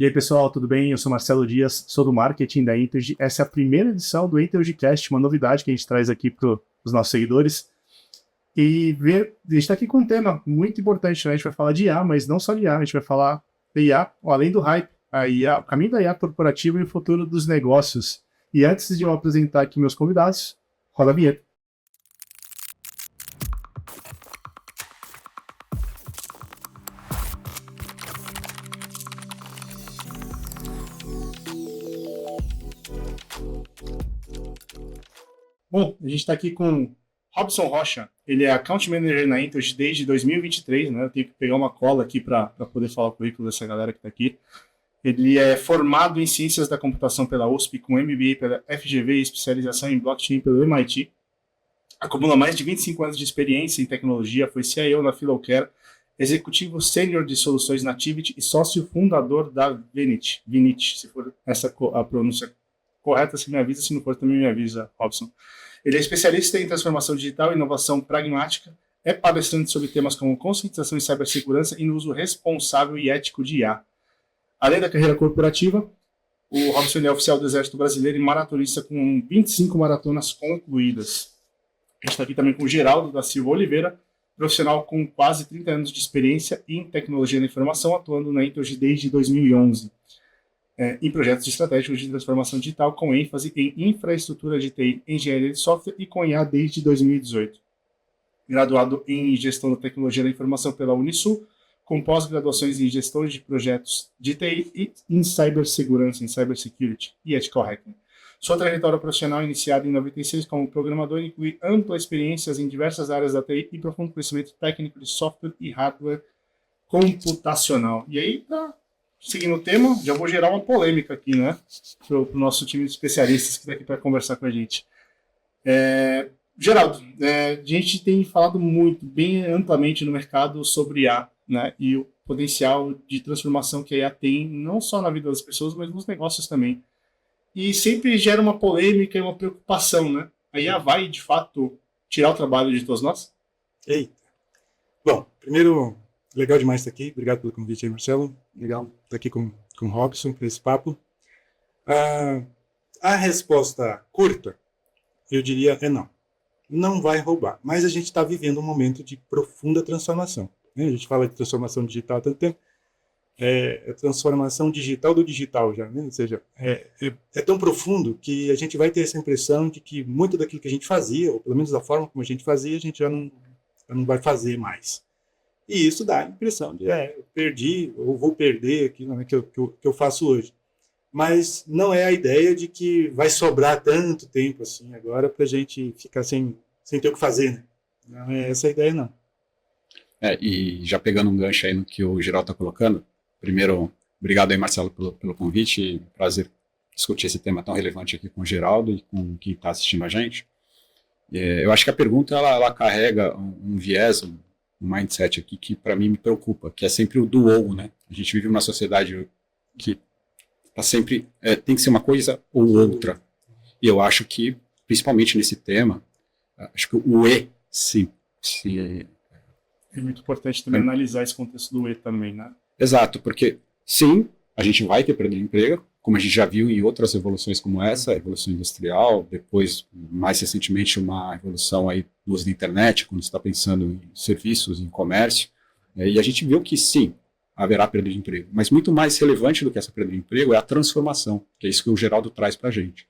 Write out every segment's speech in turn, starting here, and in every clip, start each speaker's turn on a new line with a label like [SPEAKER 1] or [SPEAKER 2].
[SPEAKER 1] E aí, pessoal, tudo bem? Eu sou Marcelo Dias, sou do marketing da Intergy. Essa é a primeira edição do IntergyCast, uma novidade que a gente traz aqui para os nossos seguidores. E a gente está aqui com um tema muito importante, né? A gente vai falar de IA, mas não só de IA, a gente vai falar de IA, além do hype, a IA, o caminho da IA corporativa e o futuro dos negócios. E antes de eu apresentar aqui meus convidados, roda a vinheta. Bom, a gente está aqui com Robson Rocha. Ele é Account Manager na Intergy desde 2023, né? Eu tenho que pegar uma cola aqui para poder falar o currículo dessa galera que está aqui. Ele é formado em Ciências da Computação pela USP, com MBA pela FGV e especialização em Blockchain pelo MIT. Acumula mais de 25 anos de experiência em tecnologia, foi CIO na Philocare, executivo sênior de soluções na Tivit e sócio fundador da Vinit, se for essa a pronúncia correta, se me avisa, se não for também me avisa, Robson. Ele é especialista em transformação digital e inovação pragmática, é palestrante sobre temas como conscientização em cibersegurança e no uso responsável e ético de IA. Além da carreira corporativa, o Robson é oficial do Exército Brasileiro e maratonista com 25 maratonas concluídas. A gente está aqui também com o Geraldo da Silva Oliveira, profissional com quase 30 anos de experiência em tecnologia da informação, atuando na Intergy desde 2011. Em projetos estratégicos de transformação digital, com ênfase em infraestrutura de TI, engenharia de software e com IA desde 2018. Graduado em gestão da tecnologia da informação pela Unisul, com pós-graduações em gestão de projetos de TI e em cibersegurança, em cybersecurity e ethical hacking. Sua trajetória profissional, iniciada em 96 como programador, inclui ampla experiências em diversas áreas da TI e profundo conhecimento técnico de software e hardware computacional. E aí, seguindo o tema, já vou gerar uma polêmica aqui, né? Para o nosso time de especialistas que está aqui para conversar com a gente. Geraldo, a gente tem falado muito, bem amplamente no mercado sobre IA, né? E o potencial de transformação que a IA tem, não só na vida das pessoas, mas nos negócios também. E sempre gera uma polêmica e uma preocupação, né? A IA vai, de fato, tirar o trabalho de todos nós?
[SPEAKER 2] Eita. Bom, primeiro, legal demais estar aqui. Obrigado pelo convite aí, Marcelo. Legal estar aqui com o Robson para esse papo. A resposta curta, eu diria, é não. Não vai roubar. Mas a gente está vivendo um momento de profunda transformação. Né? A gente fala de transformação digital há tanto tempo. É transformação digital do digital já. Né? Ou seja, é tão profundo que a gente vai ter essa impressão de que muito daquilo que a gente fazia, ou pelo menos da forma como a gente fazia, a gente já não vai fazer mais. E isso dá a impressão de, eu perdi, ou vou perder aquilo, né, que eu faço hoje. Mas não é a ideia de que vai sobrar tanto tempo assim agora para a gente ficar sem ter o que fazer. Né? Não é essa a ideia, não.
[SPEAKER 3] E já pegando um gancho aí no que o Geraldo está colocando, primeiro, obrigado aí, Marcelo, pelo convite. Prazer discutir esse tema tão relevante aqui com o Geraldo e com quem está assistindo a gente. Eu acho que a pergunta ela carrega um viés, um mindset aqui que para mim me preocupa, que é sempre o do ou, né? A gente vive numa sociedade que tá sempre tem que ser uma coisa ou outra. E eu acho que, principalmente nesse tema, acho que o sim.
[SPEAKER 1] É muito importante também analisar esse contexto do E também, né?
[SPEAKER 3] Exato, porque sim, a gente vai ter perda de emprego, como a gente já viu em outras revoluções como essa, a Revolução Industrial, depois, mais recentemente, uma revolução aí do uso da internet, quando você está pensando em serviços, em comércio, e a gente viu que sim, haverá perda de emprego. Mas muito mais relevante do que essa perda de emprego é a transformação, que é isso que o Geraldo traz para a gente.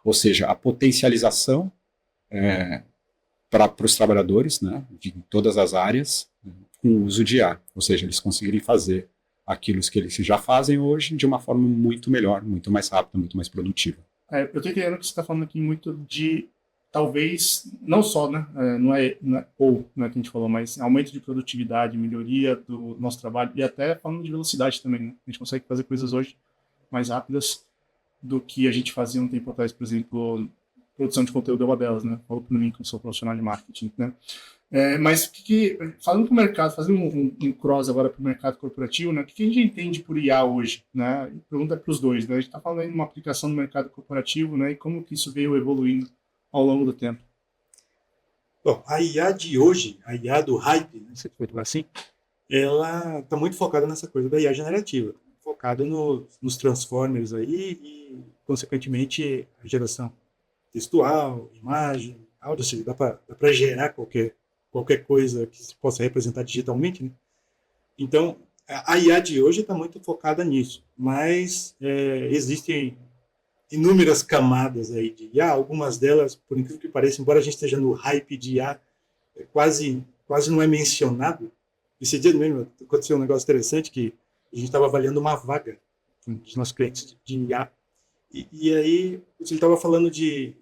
[SPEAKER 3] Ou seja, a potencialização para os trabalhadores, né, de todas as áreas, com o uso de IA, ou seja, eles conseguirem fazer aquilo que eles já fazem hoje de uma forma muito melhor, muito mais rápida, muito mais produtiva.
[SPEAKER 1] Eu estou entendendo que você está falando aqui muito de, talvez, não só, né, não é ou, né, que a gente falou, mas aumento de produtividade, melhoria do nosso trabalho e até falando de velocidade também, né? A gente consegue fazer coisas hoje mais rápidas do que a gente fazia um tempo atrás, por exemplo, produção de conteúdo é uma delas, né? Falou para mim que eu sou profissional de marketing, né? Mas falando para o mercado, fazendo um cross agora para o mercado corporativo, né, o que a gente entende por IA hoje? Né? Pergunta para os dois. Né? A gente está falando de uma aplicação no mercado corporativo, né, e como que isso veio evoluindo ao longo do tempo.
[SPEAKER 2] Bom, a IA de hoje, a IA do hype, né, se for assim, ela está muito focada nessa coisa da IA generativa. focada nos transformers aí e, consequentemente, a geração textual, imagem, áudio, ou seja, dá para gerar qualquer coisa que se possa representar digitalmente, né? Então, a IA de hoje está muito focada nisso, mas existem inúmeras camadas aí de IA, algumas delas, por incrível que pareça, embora a gente esteja no hype de IA, quase não é mencionado. Esse dia mesmo aconteceu um negócio interessante que a gente estava avaliando uma vaga dos nossos clientes de IA, e aí ele estava falando de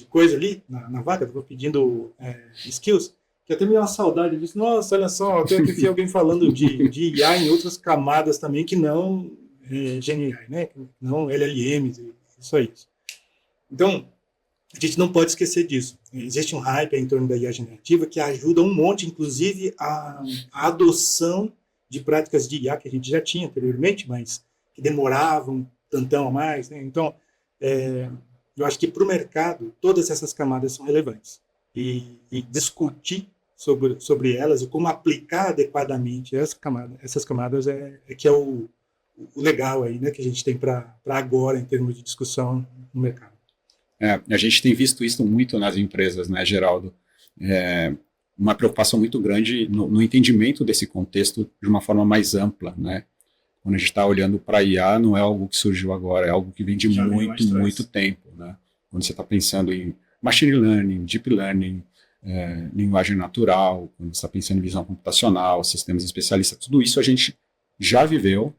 [SPEAKER 2] coisa ali na vaga, estava pedindo skills, que até me deu uma saudade. Eu disse, nossa, olha só, tem aqui alguém falando de IA em outras camadas também que não GNI, né? Não LLMs, isso aí. Então, a gente não pode esquecer disso. Existe um hype em torno da IA generativa que ajuda um monte, inclusive, a adoção de práticas de IA que a gente já tinha anteriormente, mas que demoravam tantão a mais, né? Então, eu acho que para o mercado, todas essas camadas são relevantes. E discutir sobre elas e como aplicar adequadamente essas camadas que é o legal aí, né, que a gente tem para agora em termos de discussão no mercado.
[SPEAKER 3] A gente tem visto isso muito nas empresas, né, Geraldo? Uma preocupação muito grande no entendimento desse contexto de uma forma mais ampla, né? Quando a gente está olhando para a IA, não é algo que surgiu agora, é algo que vem de muito tempo, né? Quando você está pensando em machine learning, deep learning, linguagem natural, quando você está pensando em visão computacional, sistemas especialistas, tudo isso a gente já viveu,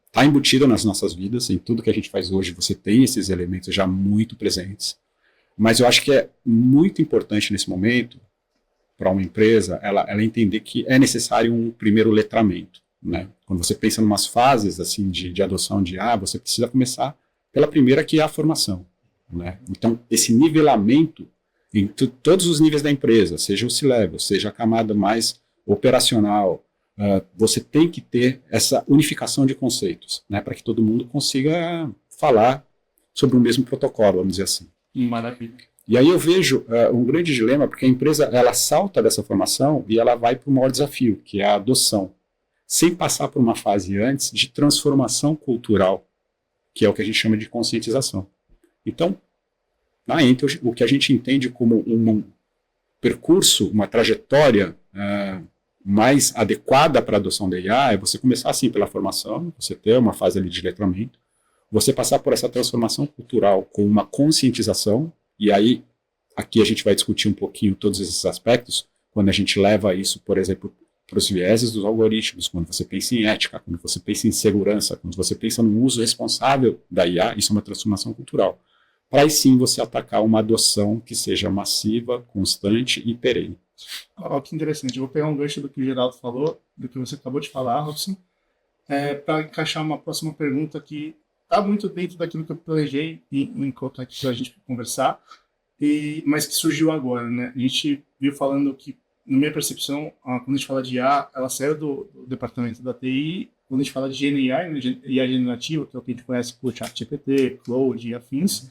[SPEAKER 3] está embutido nas nossas vidas, em tudo que a gente faz hoje você tem esses elementos já muito presentes, mas eu acho que é muito importante nesse momento, para uma empresa, ela entender que é necessário um primeiro letramento, né? Quando você pensa em umas fases assim, de adoção de IA, você precisa começar pela primeira, que é a formação, né? Então, esse nivelamento em todos os níveis da empresa, seja o C-Level, seja a camada mais operacional, você tem que ter essa unificação de conceitos, né, para que todo mundo consiga falar sobre o mesmo protocolo, vamos dizer assim.
[SPEAKER 1] Maravilha.
[SPEAKER 3] E aí eu vejo um grande dilema, porque a empresa ela salta dessa formação e ela vai para o maior desafio, que é a adoção, sem passar por uma fase antes de transformação cultural, que é o que a gente chama de conscientização. Então, na Intel, o que a gente entende como um percurso, uma trajetória mais adequada para a adoção da IA é você começar assim pela formação, você ter uma fase ali de letramento, você passar por essa transformação cultural com uma conscientização, e aí aqui a gente vai discutir um pouquinho todos esses aspectos, quando a gente leva isso, por exemplo, para os vieses dos algoritmos, quando você pensa em ética, quando você pensa em segurança, quando você pensa no uso responsável da IA, isso é uma transformação cultural. Para aí sim você atacar uma adoção que seja massiva, constante e perene.
[SPEAKER 1] Olha que interessante. Eu vou pegar um gancho do que o Geraldo falou, do que você acabou de falar, Robson, para encaixar uma próxima pergunta que está muito dentro daquilo que eu planejei em colocar aqui para a gente conversar, mas que surgiu agora, né? A gente viu falando que, na minha percepção, quando a gente fala de IA, ela saiu do departamento da TI. Quando a gente fala de GenAI, né, IA generativa, que é o que a gente conhece por ChatGPT, Claude e afins,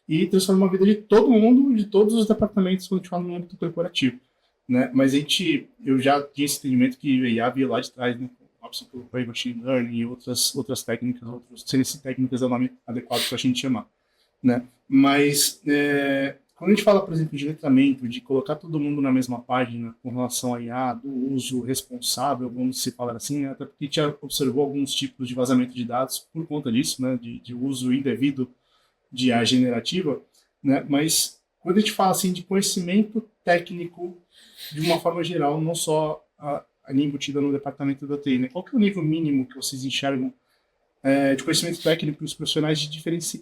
[SPEAKER 1] e transforma a vida de todo mundo, de todos os departamentos, quando a gente fala no âmbito corporativo, né? Mas eu já tinha esse entendimento que a IA veio lá de trás, né? Por machine learning e outras técnicas, se técnicas é o nome adequado para a gente chamar, né? Mas quando a gente fala, por exemplo, de letramento, de colocar todo mundo na mesma página com relação a IA, do uso responsável, vamos se falar assim, né? Até porque a gente já observou alguns tipos de vazamento de dados por conta disso, né? De uso indevido de IA generativa, né? Mas quando a gente fala assim de conhecimento técnico de uma forma geral, não só ali embutida no departamento da TI, né? Qual que é o nível mínimo que vocês enxergam de conhecimento técnico que os profissionais de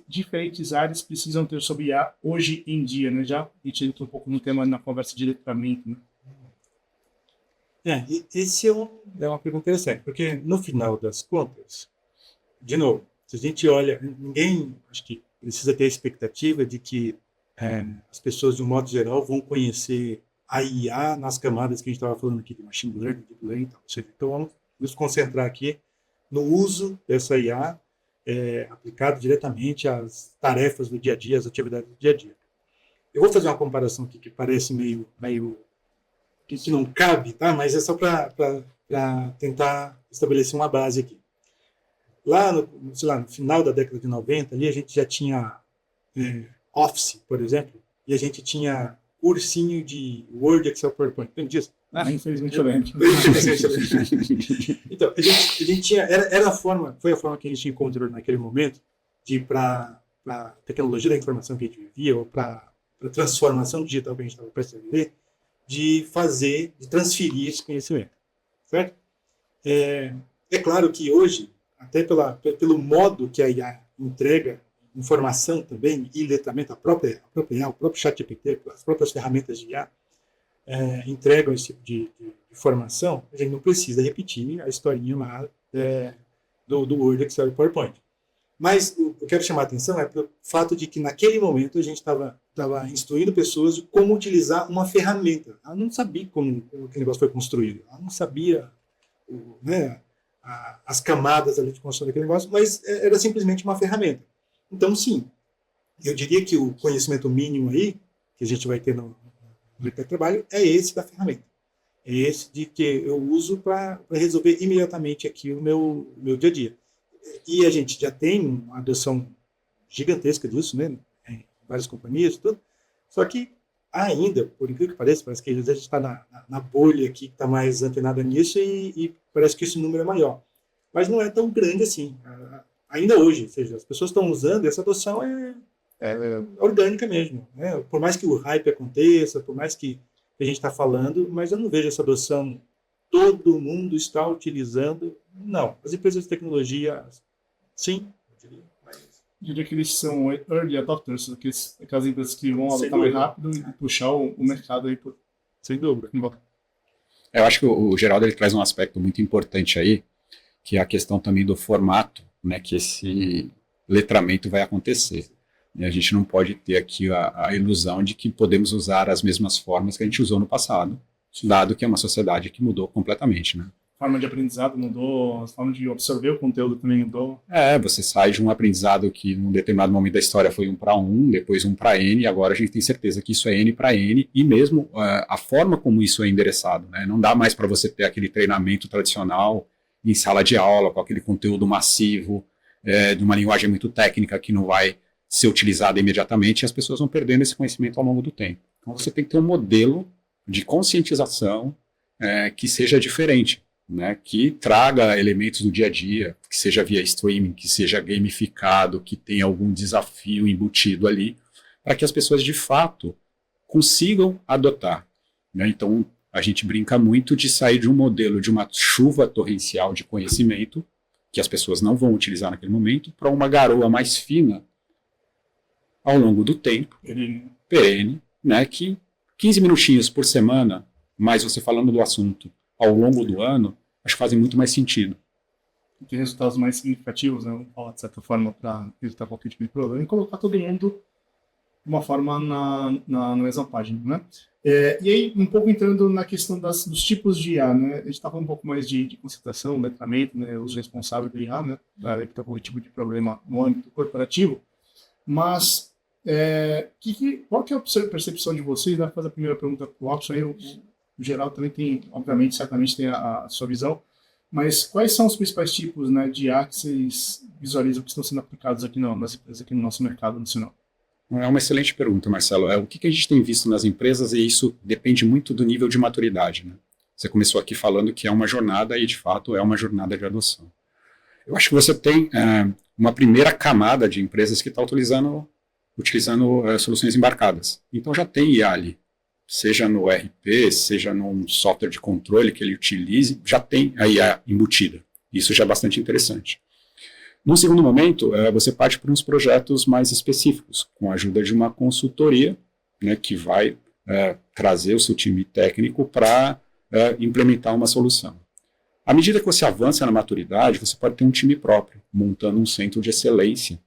[SPEAKER 1] diferentes áreas precisam ter sobre IA hoje em dia, né? Já a gente entrou um pouco no tema na conversa de letramento, né?
[SPEAKER 2] Esse é uma pergunta interessante, porque no final das contas, de novo, se a gente olha, ninguém acho que precisa ter a expectativa de que as pessoas, de um modo geral, vão conhecer a IA nas camadas que a gente estava falando aqui, de machine learning, deep learning e tal. Então, vamos nos concentrar aqui no uso dessa IA aplicado diretamente às tarefas do dia a dia, às atividades do dia a dia. Eu vou fazer uma comparação aqui que parece meio que não cabe, tá? Mas é só para para tentar estabelecer uma base aqui. Lá no final da década de 90, ali a gente já tinha Office, por exemplo, e a gente tinha cursinho de Word, Excel, PowerPoint. Lembra disso?
[SPEAKER 1] Infelizmente eu lembro.
[SPEAKER 2] Então, a gente tinha, foi a forma que a gente encontrou naquele momento de ir para a tecnologia da informação que a gente vivia, ou para a transformação digital que a gente estava prestes a viver, de transferir esse conhecimento. Certo? É claro que hoje, até pelo modo que a IA entrega informação também, e letramento, a própria IA, o próprio ChatGPT, as próprias ferramentas de IA, entregam esse tipo de informação, a gente não precisa repetir a historinha lá do Word, Excel e PowerPoint. Mas o que eu quero chamar a atenção é pelo fato de que naquele momento a gente estava instruindo pessoas de como utilizar uma ferramenta. Ela não sabia como aquele negócio foi construído, ela não sabia as camadas ali de construção daquele negócio, mas era simplesmente uma ferramenta. Então, sim, eu diria que o conhecimento mínimo aí, que a gente vai ter no mercado de trabalho, é esse da ferramenta. É esse de que eu uso para resolver imediatamente aqui o meu dia a dia. E a gente já tem uma adoção gigantesca disso, né? Em várias companhias, tudo. Só que ainda, por incrível que pareça, parece que a gente está na bolha aqui, que está mais antenada nisso, e parece que esse número é maior. Mas não é tão grande assim. Ainda hoje, ou seja, as pessoas estão usando, essa adoção é orgânica mesmo. Né? Por mais que o hype aconteça, por mais que a gente está falando, mas eu não vejo essa adoção, todo mundo está utilizando. Não, as empresas de tecnologia, sim, eu
[SPEAKER 1] diria que eles são early adopters, aquelas empresas que vão adotar mais rápido e puxar o mercado aí por...
[SPEAKER 2] Sem dúvida.
[SPEAKER 3] Eu acho que o Geraldo ele traz um aspecto muito importante aí, que é a questão também do formato, né, que esse letramento vai acontecer. E a gente não pode ter aqui a ilusão de que podemos usar as mesmas formas que a gente usou no passado, dado que é uma sociedade que mudou completamente, né?
[SPEAKER 1] A forma de aprendizado mudou, a forma de absorver o conteúdo também mudou.
[SPEAKER 3] Você sai de um aprendizado que num determinado momento da história foi 1 para 1, depois 1 para N, e agora a gente tem certeza que isso é N para N, e mesmo a forma como isso é endereçado, né? Não dá mais para você ter aquele treinamento tradicional em sala de aula, com aquele conteúdo massivo, de uma linguagem muito técnica que não vai ser utilizada imediatamente, e as pessoas vão perdendo esse conhecimento ao longo do tempo. Então você tem que ter um modelo de conscientização que seja diferente, né, que traga elementos do dia a dia, que seja via streaming, que seja gamificado, que tenha algum desafio embutido ali, para que as pessoas de fato consigam adotar. Né? Então a gente brinca muito de sair de um modelo de uma chuva torrencial de conhecimento, que as pessoas não vão utilizar naquele momento, para uma garoa mais fina ao longo do tempo, perene, né, que 15 minutinhos por semana, mais você falando do assunto ao longo do ano, acho que fazem muito mais sentido.
[SPEAKER 1] Tem resultados mais significativos, né, vamos falar de certa forma, para evitar qualquer tipo de problema, e colocar todo mundo de uma forma na mesma página, né? E aí, um pouco entrando na questão dos tipos de IA, né? A gente está falando um pouco mais de concentração, letramento, né? Os responsáveis do IA, né? Para evitar qualquer tipo de problema no âmbito corporativo. Mas, qual que é a percepção de vocês? Vai fazer a primeira pergunta para o Robson. Aí, o geral também tem, obviamente, certamente tem a sua visão. Mas quais são os principais tipos, né, de IA que vocês visualizam que estão sendo aplicados aqui nas empresas, aqui no nosso mercado nacional?
[SPEAKER 3] É uma excelente pergunta, Marcelo. O que a gente tem visto nas empresas, e isso depende muito do nível de maturidade, né? Você começou aqui falando que é uma jornada, e de fato é uma jornada de adoção. Eu acho que você tem uma primeira camada de empresas que está utilizando soluções embarcadas. Então já tem IA ali, seja no RP, seja num software de controle que ele utilize, já tem a IA embutida. Isso já é bastante interessante. No segundo momento, você parte para uns projetos mais específicos, com a ajuda de uma consultoria, né, que vai trazer o seu time técnico para implementar uma solução. À medida que você avança na maturidade, você pode ter um time próprio, montando um centro de excelência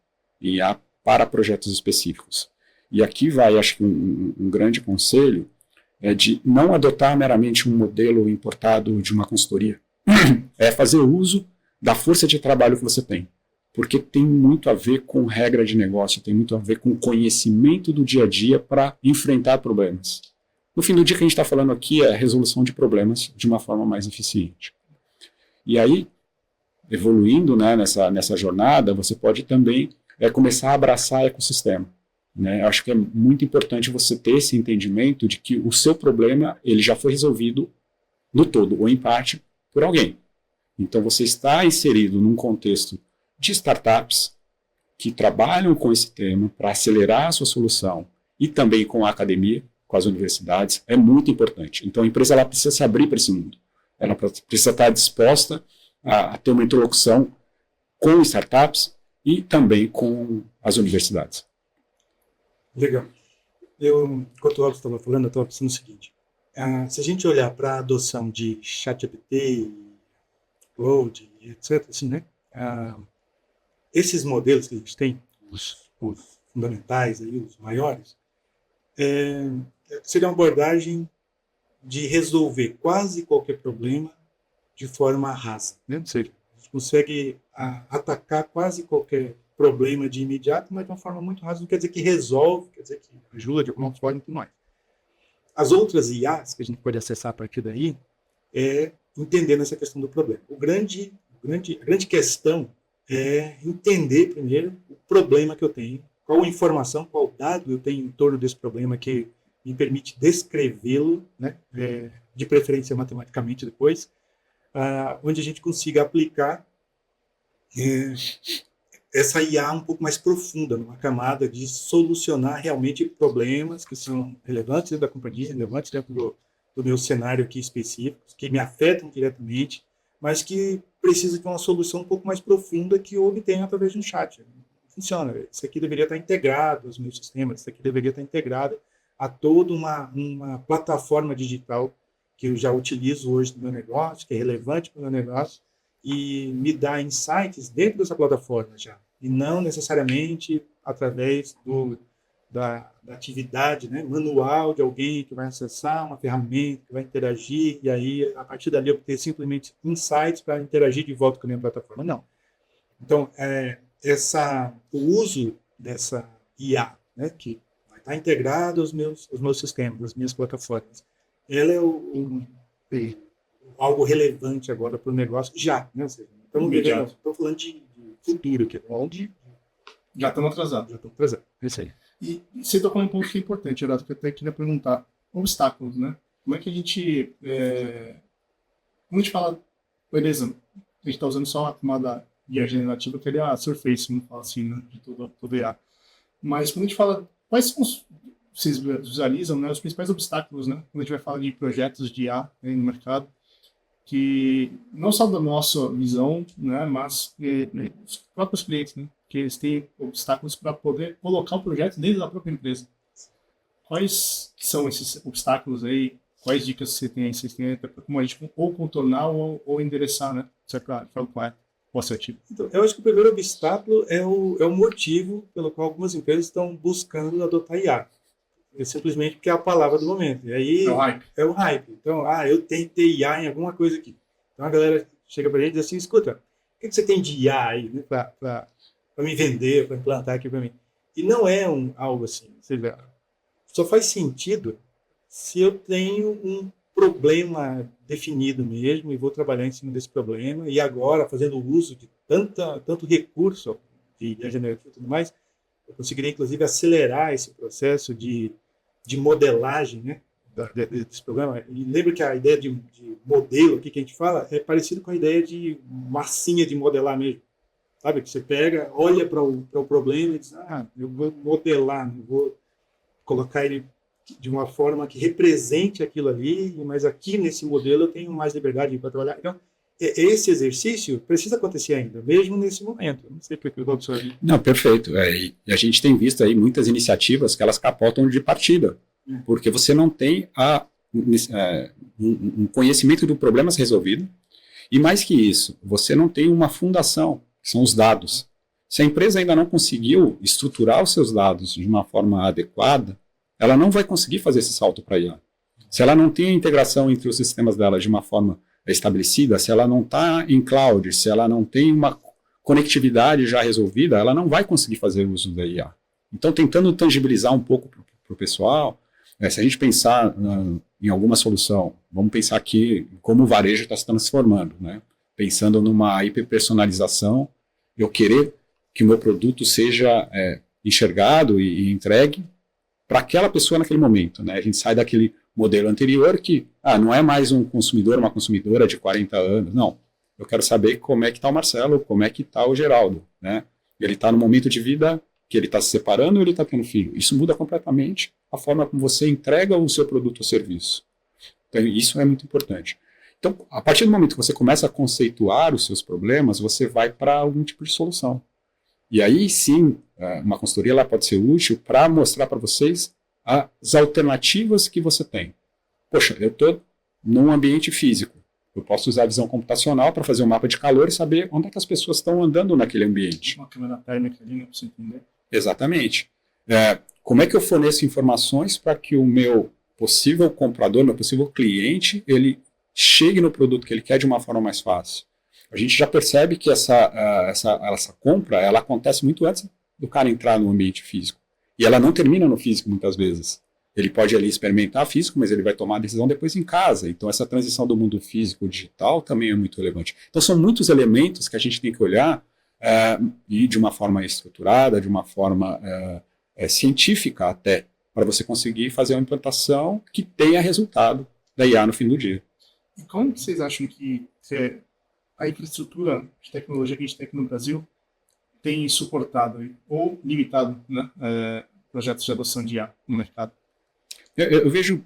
[SPEAKER 3] para projetos específicos. E aqui vai, acho que um grande conselho, de não adotar meramente um modelo importado de uma consultoria. É fazer uso da força de trabalho que você tem. Porque tem muito a ver com regra de negócio, tem muito a ver com conhecimento do dia a dia para enfrentar problemas. No fim do dia, o que a gente está falando aqui é a resolução de problemas de uma forma mais eficiente. E aí, evoluindo, né, nessa jornada, você pode também começar a abraçar ecossistema. Né? Eu acho que é muito importante você ter esse entendimento de que o seu problema ele já foi resolvido no todo, ou em parte, por alguém. Então, você está inserido num contexto de startups que trabalham com esse tema para acelerar a sua solução e também com a academia, com as universidades, é muito importante. Então, a empresa ela precisa se abrir para esse mundo. Ela precisa estar disposta a ter uma interlocução com startups e também com as universidades.
[SPEAKER 2] Legal. Enquanto o Robson estava falando, eu estava pensando o seguinte. Se a gente olhar para a adoção de ChatGPT, Cloud, etc., assim, né? Esses modelos que a gente tem, os fundamentais, aí, os maiores, seria uma abordagem de resolver quase qualquer problema de forma rasa. Né? Ou seja, a gente consegue atacar quase qualquer problema de imediato, mas de uma forma muito rasa. Não quer dizer que resolve, quer dizer que ajuda de alguma forma e tudo mais. As outras IAs que a gente pode acessar a partir daí entendendo essa questão do problema. A grande questão é entender primeiro o problema que eu tenho, qual informação, qual dado eu tenho em torno desse problema que me permite descrevê-lo, né, de preferência matematicamente depois, onde a gente consiga aplicar essa IA um pouco mais profunda, numa camada de solucionar realmente problemas que são relevantes dentro da companhia, relevantes dentro do meu cenário aqui específico, que me afetam diretamente, mas que precisa de uma solução um pouco mais profunda que eu obtenho através de um chat. Funciona. Isso aqui deveria estar integrado aos meus sistemas, isso aqui deveria estar integrado a toda uma plataforma digital que eu já utilizo hoje no meu negócio, que é relevante para o meu negócio, e me dá insights dentro dessa plataforma já, e não necessariamente através da atividade, né, manual de alguém que vai acessar uma ferramenta, que vai interagir, e aí, a partir dali, obter simplesmente insights para interagir de volta com a minha plataforma. Não. Então, o uso dessa IA, né, que vai estar integrado aos meus sistemas, às minhas plataformas, ela é algo relevante agora para o negócio já, né? Ou seja, estou falando de futuro, que é onde
[SPEAKER 1] já estamos atrasados.
[SPEAKER 2] Isso aí.
[SPEAKER 1] E você tocou em um ponto que é importante, Geraldo, que eu até queria perguntar. Obstáculos, né? Como é que a gente... Quando a gente fala... Beleza, a gente está usando só uma camada IA generativa, que é a Surface, vamos falar assim, né? De todo IA. Mas quando a gente fala... Quais são vocês visualizam, né, os principais obstáculos, né? Quando a gente vai falar de projetos de IA, né, no mercado, que não só da nossa visão, né, mas os próprios clientes, né, que eles têm obstáculos para poder colocar o projeto dentro da própria empresa. Quais são esses obstáculos aí? Quais dicas vocês têm para como a gente ou contornar ou endereçar, né? Qual é o assertivo?
[SPEAKER 2] Então, eu acho que o primeiro obstáculo é o motivo pelo qual algumas empresas estão buscando adotar IA. É simplesmente porque é a palavra do momento. E aí é o hype. Então, eu tenho que ter IA em alguma coisa aqui. Então a galera chega para a gente e diz assim, escuta, o que você tem de IA aí, né, para me vender, para implantar aqui para mim? E não é algo assim. Só faz sentido se eu tenho um problema definido mesmo e vou trabalhar em cima desse problema. E agora, fazendo uso de tanto recurso de IA generativa e tudo mais, eu conseguiria, inclusive, acelerar esse processo de modelagem, né, desse programa. E lembra que a ideia de modelo aqui que a gente fala é parecido com a ideia de massinha de modelar mesmo. Sabe? Que você pega, olha para o problema e diz, eu vou modelar, eu vou colocar ele de uma forma que represente aquilo ali, mas aqui nesse modelo eu tenho mais liberdade para trabalhar. Então, esse exercício precisa acontecer ainda, mesmo nesse momento. Não sei porque eu estou absorvendo.
[SPEAKER 3] Não, perfeito. E a gente tem visto aí muitas iniciativas que elas capotam de partida, porque você não tem um conhecimento do problema resolvido, e mais que isso, você não tem uma fundação, que são os dados. Se a empresa ainda não conseguiu estruturar os seus dados de uma forma adequada, ela não vai conseguir fazer esse salto para IA. Se ela não tem a integração entre os sistemas dela de uma forma estabelecida, se ela não está em cloud, se ela não tem uma conectividade já resolvida, ela não vai conseguir fazer uso da IA. Então, tentando tangibilizar um pouco para o pessoal, se a gente pensar em alguma solução, vamos pensar aqui como o varejo está se transformando, né? pensando numa hiperpersonalização, eu querer que o meu produto seja enxergado e entregue para aquela pessoa naquele momento, né? A gente sai daquele modelo anterior que não é mais um consumidor, uma consumidora de 40 anos, não. Eu quero saber como é que está o Marcelo, como é que está o Geraldo, né? Ele está no momento de vida que ele está se separando ou ele está tendo filho. Isso muda completamente a forma como você entrega o seu produto ou serviço. Então, isso é muito importante. Então, a partir do momento que você começa a conceituar os seus problemas, você vai para algum tipo de solução. E aí, sim, uma consultoria ela pode ser útil para mostrar para vocês as alternativas que você tem. Poxa, eu estou num ambiente físico. Eu posso usar a visão computacional para fazer um mapa de calor e saber onde é que as pessoas estão andando naquele ambiente.
[SPEAKER 1] Uma câmera térmica ali, né, para você entender.
[SPEAKER 3] Exatamente. Como é que eu forneço informações para que o meu possível comprador, meu possível cliente, ele chegue no produto que ele quer de uma forma mais fácil? A gente já percebe que essa compra ela acontece muito antes do cara entrar no ambiente físico. E ela não termina no físico muitas vezes. Ele pode ali experimentar físico, mas ele vai tomar a decisão depois em casa. Então essa transição do mundo físico digital também é muito relevante. Então são muitos elementos que a gente tem que olhar e de uma forma estruturada, de uma forma científica até, para você conseguir fazer uma implantação que tenha resultado da IA no fim do dia.
[SPEAKER 1] E como que vocês acham que a infraestrutura de tecnologia que a gente tem aqui no Brasil tem suportado ou limitado, né, projetos de adoção de IA no mercado?
[SPEAKER 3] Eu vejo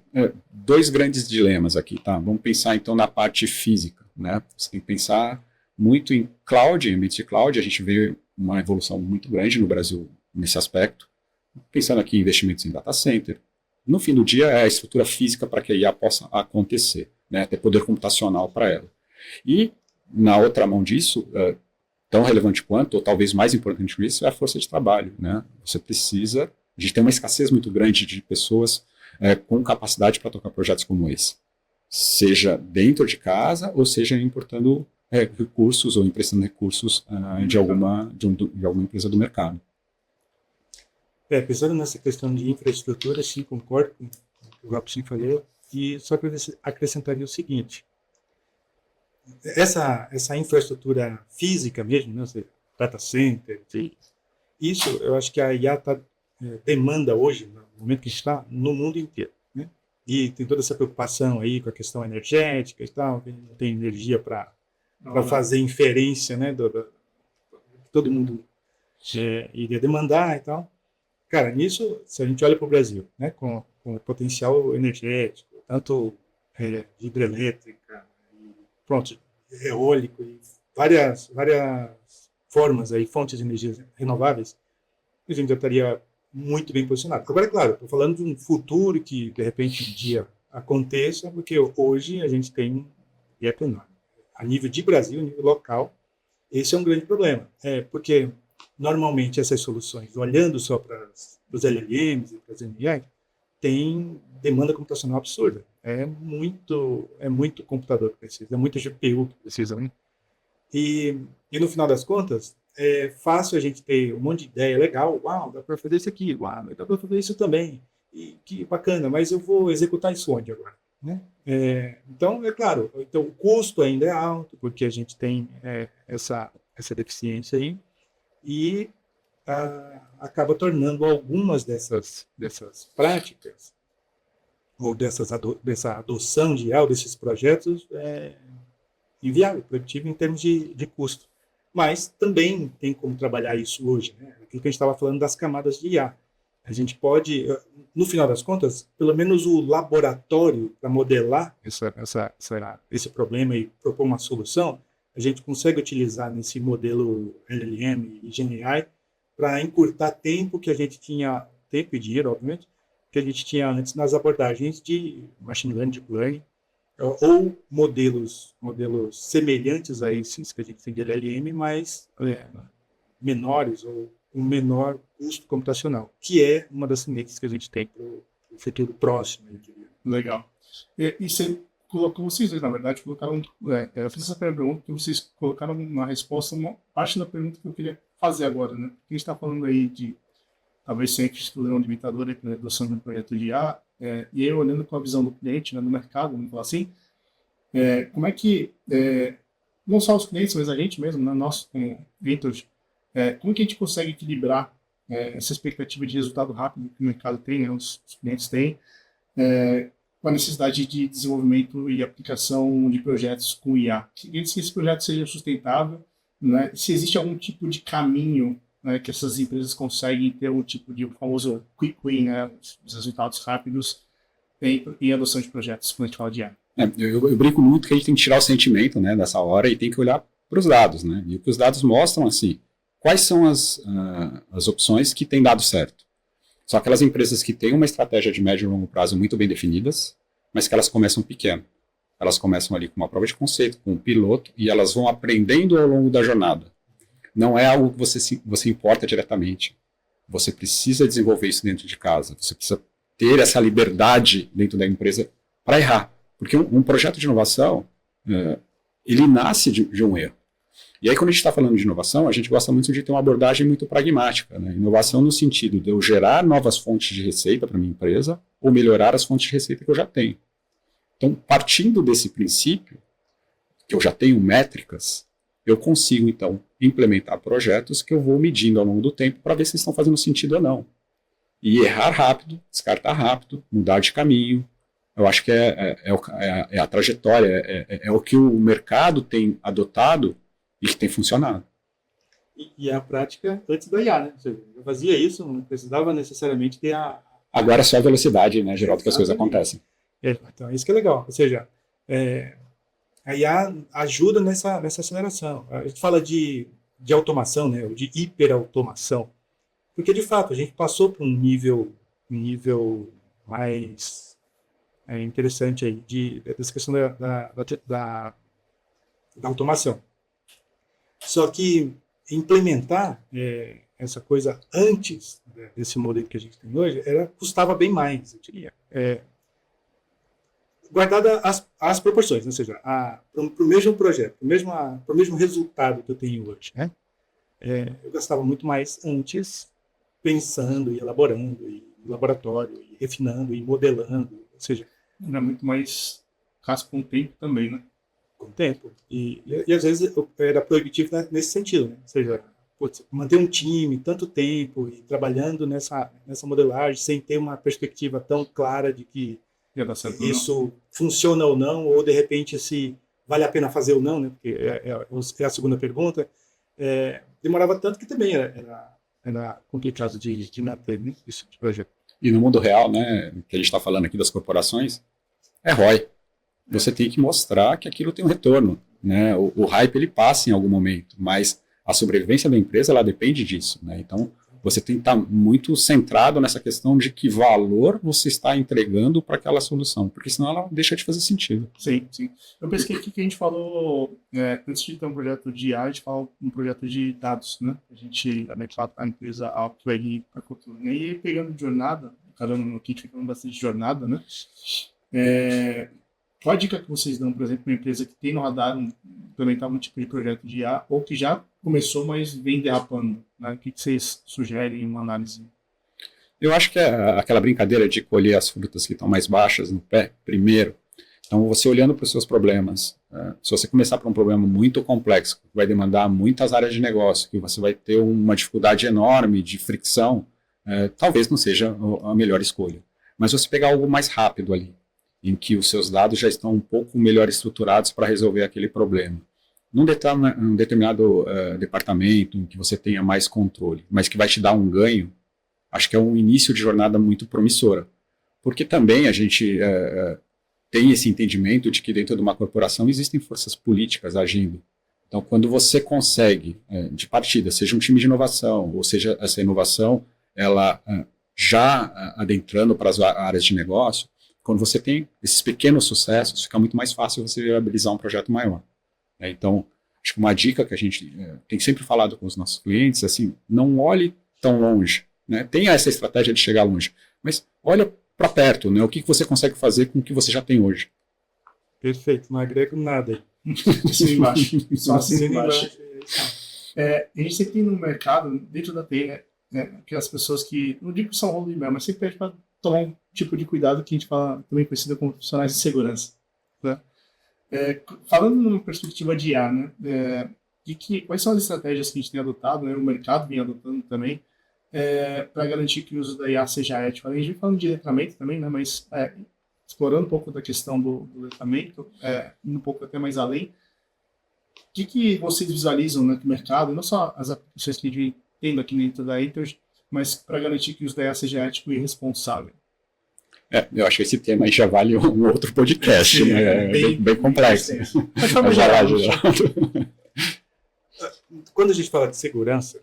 [SPEAKER 3] dois grandes dilemas aqui, tá? Vamos pensar então na parte física, né? Você tem que pensar muito em cloud, em ambiente de cloud. A gente vê uma evolução muito grande no Brasil nesse aspecto. Pensando aqui em investimentos em data center. No fim do dia é a estrutura física para que a IA possa acontecer, né? Ter poder computacional para ela. E na outra mão disso, tão relevante quanto, ou talvez mais importante que isso, é a força de trabalho, né? Você precisa, a gente tem uma escassez muito grande de pessoas com capacidade para tocar projetos como esse. Seja dentro de casa, ou seja importando recursos ou emprestando recursos de alguma empresa do mercado.
[SPEAKER 2] Pensando nessa questão de infraestrutura, sim, concordo com o que o Robson falou, e só que eu acrescentaria o seguinte: essa infraestrutura física mesmo, né, data center, isso eu acho que a IA demanda hoje, no momento que a gente está, no mundo inteiro, né? E tem toda essa preocupação aí com a questão energética e tal, que não tem energia para fazer inferência, né, todo mundo iria demandar e tal. Cara, nisso, se a gente olha para o Brasil, né, com o potencial energético, tanto hidrelétrica, pronto, eólico e várias formas aí, fontes de energias renováveis, a gente já estaria muito bem posicionado. Agora, é claro, estou falando de um futuro que, de repente, um dia aconteça, porque hoje a gente tem gap enorme. A nível de Brasil, a nível local, esse é um grande problema. Porque, normalmente, essas soluções, olhando só para os LLMs e para as NI, tem demanda computacional absurda. É muito computador que precisa, é muita GPU que precisa, né? E no final das contas, é fácil a gente ter um monte de ideia legal. Uau, dá para fazer isso aqui. Uau, dá para fazer isso também. E que bacana, mas eu vou executar isso onde agora? Né? Então, é claro, então, o custo ainda é alto, porque a gente tem essa deficiência aí, e acaba tornando algumas dessas práticas, ou dessa adoção de IA, desses projetos, inviável, proibitivo em termos de custo. Mas também tem como trabalhar isso hoje, né? Aquilo que a gente estava falando das camadas de IA. A gente pode, no final das contas, pelo menos o laboratório para modelar esse problema e propor uma solução, a gente consegue utilizar nesse modelo LLM e GenAI para encurtar tempo que a gente tinha, tempo e dinheiro, obviamente, que a gente tinha antes nas abordagens de machine learning, deep learning, ou modelos semelhantes a esses que a gente tem de LLM, mas menores ou com menor custo computacional, que é uma das tendências que a gente tem para o futuro próximo.
[SPEAKER 1] Legal. E você colocou, vocês dois, na verdade, colocaram. Eu fiz essa pergunta que vocês colocaram na resposta uma parte da pergunta que eu queria fazer agora, né? A gente está falando aí de talvez ser infraestrutura um limitador para a adoção de um projeto de IA, e aí olhando com a visão do cliente, né, do mercado, vamos falar assim, como é que não só os clientes, mas a gente mesmo, né, nós como Vintage, como que a gente consegue equilibrar essa expectativa de resultado rápido que o mercado tem, né, os clientes têm, com a necessidade de desenvolvimento e aplicação de projetos com IA. Que esse projeto seja sustentável, né, se existe algum tipo de caminho, né, que essas empresas conseguem ter um tipo de o famoso quick win, né, os resultados rápidos em adoção de projetos, quando a gente fala de IA.
[SPEAKER 3] Eu brinco muito que a gente tem que tirar o sentimento, né, dessa hora e tem que olhar para os dados, né? E o que os dados mostram, assim, quais são as opções que têm dado certo. São aquelas empresas que têm uma estratégia de médio e longo prazo muito bem definidas, mas que elas começam pequeno. Elas começam ali com uma prova de conceito, com um piloto, e elas vão aprendendo ao longo da jornada. Não é algo que você importa diretamente. Você precisa desenvolver isso dentro de casa. Você precisa ter essa liberdade dentro da empresa para errar. Porque um projeto de inovação, ele nasce de um erro. E aí, quando a gente está falando de inovação, a gente gosta muito de ter uma abordagem muito pragmática. Né? Inovação no sentido de eu gerar novas fontes de receita para a minha empresa ou melhorar as fontes de receita que eu já tenho. Então, partindo desse princípio, que eu já tenho métricas, eu consigo, então, implementar projetos que eu vou medindo ao longo do tempo para ver se estão fazendo sentido ou não. E errar rápido, descartar rápido, mudar de caminho. Eu acho que é a trajetória, é o que o mercado tem adotado e que tem funcionado.
[SPEAKER 2] E a prática antes da IA, né? Ou seja, eu fazia isso, não precisava necessariamente ter a...
[SPEAKER 3] Agora é só a velocidade, né, Geraldo, que as coisas acontecem.
[SPEAKER 2] Então, isso que é legal. Ou seja, a IA ajuda nessa aceleração. A gente fala de automação, né? Ou de hiperautomação. Porque, de fato, a gente passou por um nível mais interessante aí dessa questão da automação. Só que implementar essa coisa antes desse modelo que a gente tem hoje custava bem mais, eu diria. Guardada as proporções, ou seja, para o mesmo projeto, para o mesmo resultado que eu tenho hoje, né? Eu gastava muito mais antes pensando e elaborando, e no laboratório, e refinando, e modelando, ou seja...
[SPEAKER 1] Era muito mais caso com o tempo também, né?
[SPEAKER 2] Com o tempo. E às vezes era proibitivo nesse sentido, né? Ou seja, manter um time tanto tempo e trabalhando nessa modelagem sem ter uma perspectiva tão clara de que isso funciona ou não, ou de repente se vale a pena fazer ou não, né? Porque é a segunda pergunta. Demorava tanto que também era complicado de manter, né? Esse projeto.
[SPEAKER 3] E no mundo real, né, que a gente está falando aqui das corporações, é ROI. Você tem que mostrar que aquilo tem um retorno. Né? O hype ele passa em algum momento, mas a sobrevivência da empresa ela depende disso. Né? Então, você tem que estar muito centrado nessa questão de que valor você está entregando para aquela solução, porque senão ela deixa de fazer sentido.
[SPEAKER 1] Sim, sim. Eu pensei que aqui que a gente falou, antes de ter um projeto de IA, a gente fala um projeto de dados, né? A gente, a empresa Outway para a cultura. E aí, pegando de jornada, caramba, no kit ficando bastante de jornada, né? Qual a dica que vocês dão, por exemplo, para uma empresa que tem no radar implementar um tipo de projeto de IA ou que já começou, mas vem derrapando? Né? O que vocês sugerem em uma análise?
[SPEAKER 3] Eu acho que é aquela brincadeira de colher as frutas que estão mais baixas no pé primeiro. Então, você olhando para os seus problemas, se você começar por um problema muito complexo, que vai demandar muitas áreas de negócio, que você vai ter uma dificuldade enorme de fricção, talvez não seja a melhor escolha. Mas você pegar algo mais rápido ali, em que os seus dados já estão um pouco melhor estruturados para resolver aquele problema. Num determinado departamento em que você tenha mais controle, mas que vai te dar um ganho, acho que é um início de jornada muito promissora. Porque também a gente tem esse entendimento de que dentro de uma corporação existem forças políticas agindo. Então, quando você consegue, de partida, seja um time de inovação, ou seja, essa inovação ela já adentrando para as áreas de negócio, quando você tem esses pequenos sucessos, fica muito mais fácil você viabilizar um projeto maior. Então, acho que uma dica que a gente tem sempre falado com os nossos clientes, assim, não olhe tão longe. Né? Tenha essa estratégia de chegar longe, mas olha para perto, né? O que você consegue fazer com o que você já tem hoje.
[SPEAKER 2] Perfeito, não agrego nada.
[SPEAKER 1] Assim embaixo. Só assim embaixo. A gente sempre tem no mercado, dentro da TI, que as pessoas que, não digo que são rolo de mel, mas sempre pede para tomar um tipo de cuidado que a gente fala, também conhecido como profissionais de segurança. Né? Falando numa perspectiva de IA, né? Quais são as estratégias que a gente tem adotado, né? O mercado vem adotando também, para garantir que o uso da IA seja ético. A gente vem falando de letramento também, né? Mas explorando um pouco da questão do letramento, indo um pouco até mais além, o que vocês visualizam, né, no mercado, não só as aplicações que a gente vem tendo aqui dentro da Ethos, mas para garantir que o uso da IA seja ético e responsável?
[SPEAKER 3] Eu acho que esse tema aí já vale um outro podcast,
[SPEAKER 1] Sim,
[SPEAKER 3] né? Bem complexo.
[SPEAKER 1] Mas vamos
[SPEAKER 2] Quando a gente fala de segurança,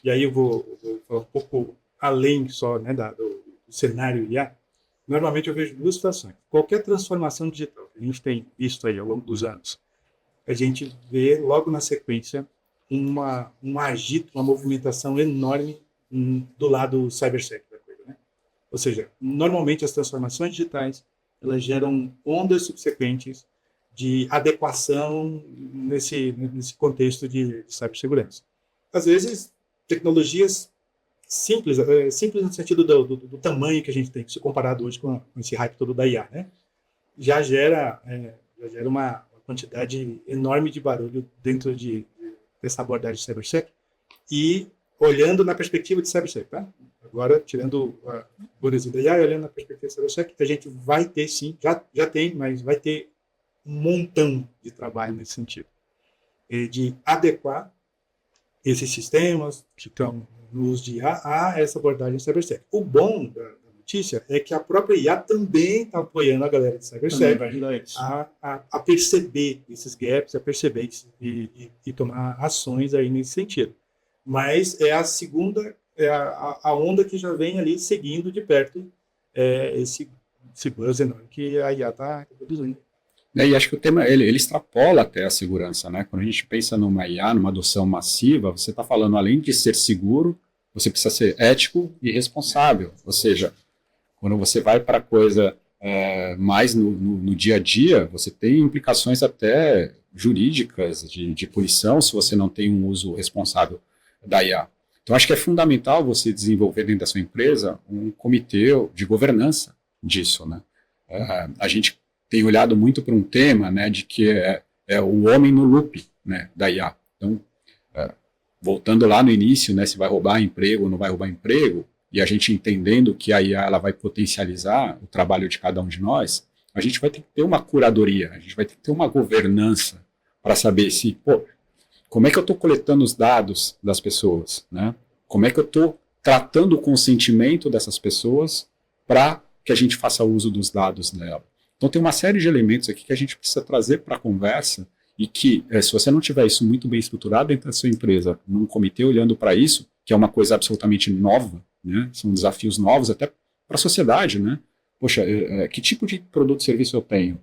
[SPEAKER 2] e aí eu vou falar um pouco além só, né, do cenário IA, normalmente eu vejo duas situações. Qualquer transformação digital que a gente tem visto aí ao longo dos anos, a gente vê logo na sequência um agito, uma movimentação enorme do lado cybersec da coisa, né? Ou seja, normalmente as transformações digitais, elas geram ondas subsequentes de adequação nesse contexto de cibersegurança. Às vezes, tecnologias simples no sentido do tamanho que a gente tem, se comparado hoje com esse hype todo da IA, né? Já gera uma quantidade enorme de barulho dentro dessa abordagem de cybersec e olhando na perspectiva de cybersec, tá? Agora, tirando a burguesia da IA e olhando na perspectiva de cybersec, a gente vai ter sim, já tem, mas vai ter um montão de trabalho nesse sentido, de adequar esses sistemas que estão no uso de IA a essa abordagem cybersec. O bom da notícia é que a própria IA também está apoiando a galera de cybersec a perceber esses gaps, a perceber isso, e tomar ações aí nesse sentido. Mas é a segunda, a onda que já vem ali seguindo de perto esse buzz enorme que a IA está produzindo.
[SPEAKER 3] E acho que o tema ele extrapola até a segurança, né? Quando a gente pensa numa IA, numa adoção massiva, você está falando, além de ser seguro, você precisa ser ético e responsável. Ou seja, quando você vai para a coisa mais no dia a dia, você tem implicações até jurídicas de punição se você não tem um uso responsável da IA. Então, acho que é fundamental você desenvolver dentro da sua empresa um comitê de governança disso, né? A gente tem olhado muito para um tema, né, de que é o homem no loop, né, da IA. Então, voltando lá no início, né, se vai roubar emprego ou não vai roubar emprego, e a gente entendendo que a IA ela vai potencializar o trabalho de cada um de nós, a gente vai ter que ter uma curadoria, a gente vai ter que ter uma governança para saber como é que eu estou coletando os dados das pessoas, né? Como é que eu estou tratando o consentimento dessas pessoas para que a gente faça uso dos dados dela. Então tem uma série de elementos aqui que a gente precisa trazer para a conversa e que, se você não tiver isso muito bem estruturado dentro da sua empresa, num comitê olhando para isso, que é uma coisa absolutamente nova, né? São desafios novos até para a sociedade, né? Poxa, que tipo de produto e serviço eu tenho?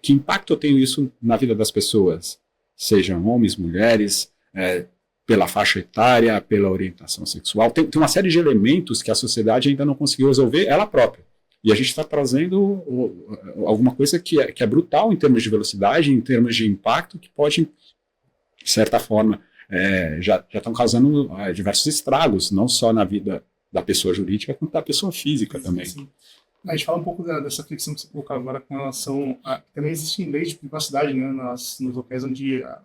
[SPEAKER 3] Que impacto eu tenho isso na vida das pessoas? Sejam homens, mulheres, pela faixa etária, pela orientação sexual. Tem uma série de elementos que a sociedade ainda não conseguiu resolver ela própria. E a gente está trazendo alguma coisa que é brutal em termos de velocidade, em termos de impacto, que pode, de certa forma, já estão causando diversos estragos, não só na vida da pessoa jurídica, quanto da pessoa física também.
[SPEAKER 1] Sim. A gente fala um pouco dessa flexão que você colocou agora com relação a... Também existem leis de privacidade, né, nos locais onde a